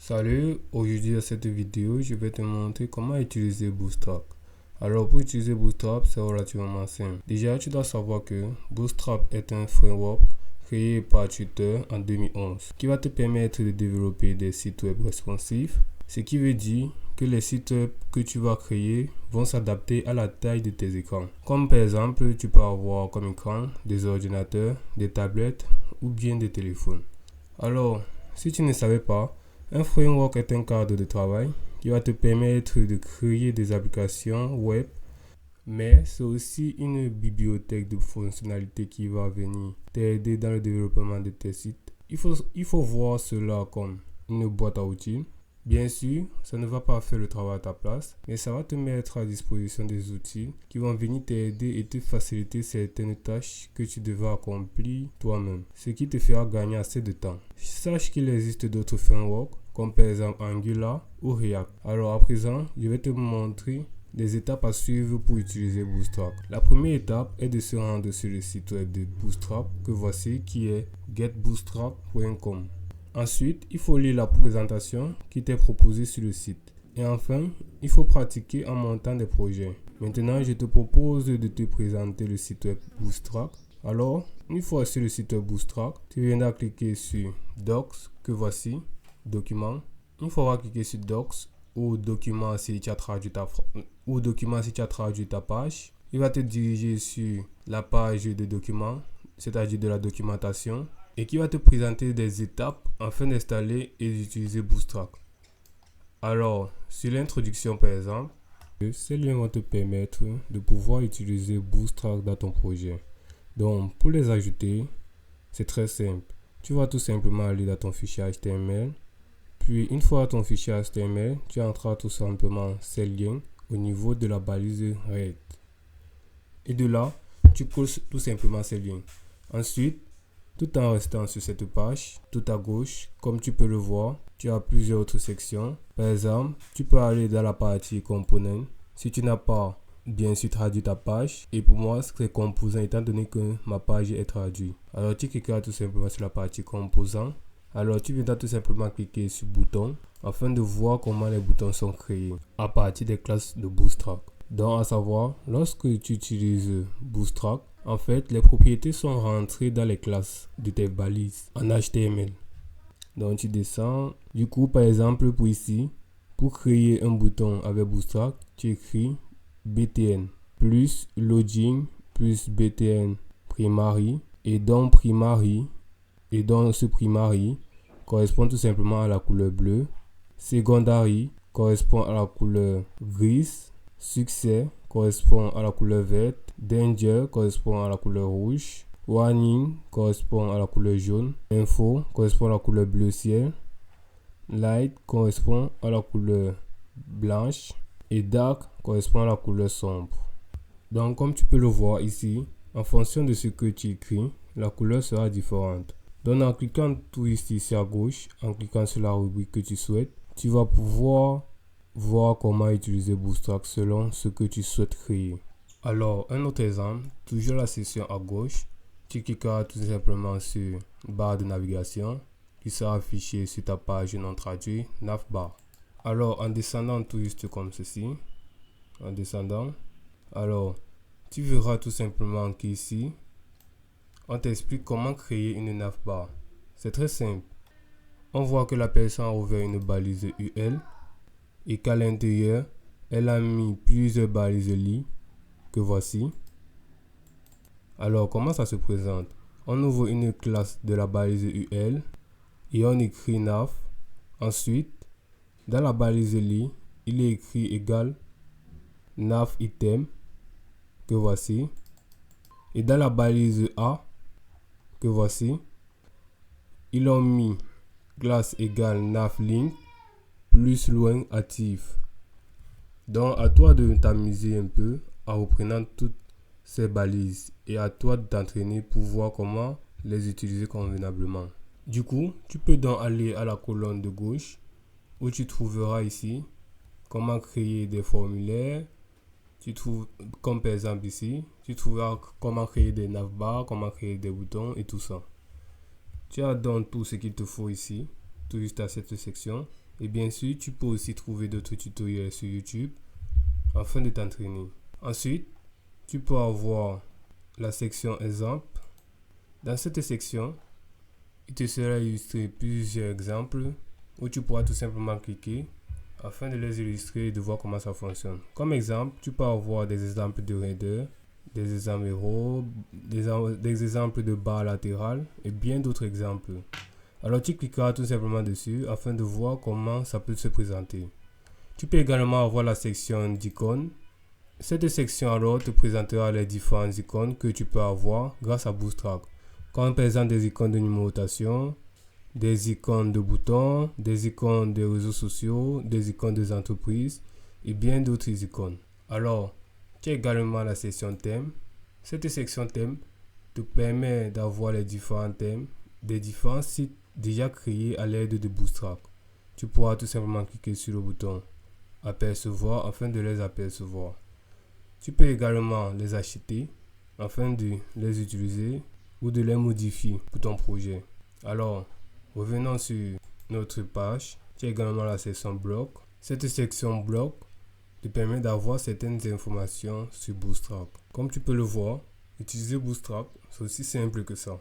Salut, aujourd'hui dans cette vidéo, je vais te montrer comment utiliser Bootstrap. Alors pour utiliser Bootstrap, c'est relativement simple. Déjà, tu dois savoir que Bootstrap est un framework créé par Twitter en 2011 qui va te permettre de développer des sites web responsifs, ce qui veut dire que les sites web que tu vas créer vont s'adapter à la taille de tes écrans. Comme par exemple, tu peux avoir comme écran des ordinateurs, des tablettes ou bien des téléphones. Alors, si tu ne savais pas, un framework est un cadre de travail qui va te permettre de créer des applications web, mais c'est aussi une bibliothèque de fonctionnalités qui va venir t'aider dans le développement de tes sites. Il faut voir cela comme une boîte à outils. Bien sûr, ça ne va pas faire le travail à ta place, mais ça va te mettre à disposition des outils qui vont venir t'aider et te faciliter certaines tâches que tu devras accomplir toi-même, ce qui te fera gagner assez de temps. Sache qu'il existe d'autres frameworks, comme par exemple Angular ou React. Alors à présent, je vais te montrer des étapes à suivre pour utiliser Bootstrap. La première étape est de se rendre sur le site web de Bootstrap que voici qui est getbootstrap.com. Ensuite, il faut lire la présentation qui t'est proposée sur le site. Et enfin, il faut pratiquer en montant des projets. Maintenant, je te propose de te présenter le site web Bootstrap. Alors, une fois sur le site web Bootstrap, tu viendras cliquer sur Docs que voici, Documents. Il faudra cliquer sur Docs ou Documents si tu as traduit ta page. Il va te diriger sur la page de documents, c'est-à-dire de la documentation, et qui va te présenter des étapes afin d'installer et d'utiliser Bootstrap. Alors, sur l'introduction par exemple, ces liens vont te permettre de pouvoir utiliser Bootstrap dans ton projet. Donc, pour les ajouter, c'est très simple. Tu vas tout simplement aller dans ton fichier HTML. Puis, une fois ton fichier HTML, tu entreras tout simplement ces liens au niveau de la balise React. Et de là, tu colles tout simplement ces liens. Ensuite, tout en restant sur cette page, tout à gauche, comme tu peux le voir, tu as plusieurs autres sections. Par exemple, tu peux aller dans la partie component. Si tu n'as pas bien sûr traduit ta page, et pour moi, c'est composant étant donné que ma page est traduite. Alors, tu cliqueras tout simplement sur la partie composant. Alors, tu viendras tout simplement cliquer sur bouton afin de voir comment les boutons sont créés à partir des classes de Bootstrap. Donc, à savoir, lorsque tu utilises Bootstrap, en fait, les propriétés sont rentrées dans les classes de tes balises en HTML. Donc, tu descends. Du coup, par exemple, pour ici, pour créer un bouton avec Bootstrap, tu écris btn plus login plus btn primary et donc primary et donc ce primary correspond tout simplement à la couleur bleue. Secondary correspond à la couleur grise. Succès correspond à la couleur verte. Danger correspond à la couleur rouge. Warning correspond à la couleur jaune. Info correspond à la couleur bleu ciel. Light correspond à la couleur blanche. Et dark correspond à la couleur sombre. Donc comme tu peux le voir ici, en fonction de ce que tu écris, la couleur sera différente. Donc en cliquant tout ici à gauche, en cliquant sur la rubrique que tu souhaites, tu vas pouvoir voir comment utiliser Bootstrap selon ce que tu souhaites créer. Alors, un autre exemple, toujours la section à gauche, tu cliqueras tout simplement sur barre de navigation qui sera affichée sur ta page non traduite, navbar. Alors, en descendant tout juste comme ceci, en descendant, alors, tu verras tout simplement qu'ici, on t'explique comment créer une navbar. C'est très simple. On voit que la personne a ouvert une balise UL et qu'à l'intérieur, elle a mis plusieurs balises li que voici. Alors, comment ça se présente? On ouvre une classe de la balise UL et on écrit nav. Ensuite, dans la balise li, il est écrit égal nav item que voici. Et dans la balise A que voici, ils ont mis classe égale navlink plus loin actif. Donc à toi de t'amuser un peu en reprenant toutes ces balises et à toi de t'entraîner pour voir comment les utiliser convenablement. Du coup, tu peux donc aller à la colonne de gauche où tu trouveras ici comment créer des formulaires. Tu trouves, comme par exemple ici, tu trouveras comment créer des navbars, comment créer des boutons et tout ça. Tu as donc tout ce qu'il te faut ici, tout juste à cette section. Et bien sûr, tu peux aussi trouver d'autres tutoriels sur YouTube afin de t'entraîner. Ensuite, tu peux avoir la section exemple. Dans cette section, il te sera illustré plusieurs exemples où tu pourras tout simplement cliquer afin de les illustrer et de voir comment ça fonctionne. Comme exemple, tu peux avoir des exemples de raideur, des exemples héros, des exemples de barres latérales et bien d'autres exemples. Alors tu cliqueras tout simplement dessus afin de voir comment ça peut se présenter. Tu peux également avoir la section d'icônes. Cette section alors te présentera les différentes icônes que tu peux avoir grâce à Bootstrap, comme par exemple des icônes de numérotation, des icônes de boutons, des icônes des réseaux sociaux, des icônes des entreprises et bien d'autres icônes. Alors, tu as également la section thème. Cette section thème te permet d'avoir les différents thèmes des différents sites déjà créés à l'aide de Bootstrap. Tu pourras tout simplement cliquer sur le bouton apercevoir afin de les apercevoir. Tu peux également les acheter afin de les utiliser ou de les modifier pour ton projet. Alors, revenons sur notre page. Tu as également la section bloc. Cette section bloc te permet d'avoir certaines informations sur Bootstrap. Comme tu peux le voir, utiliser Bootstrap, c'est aussi simple que ça.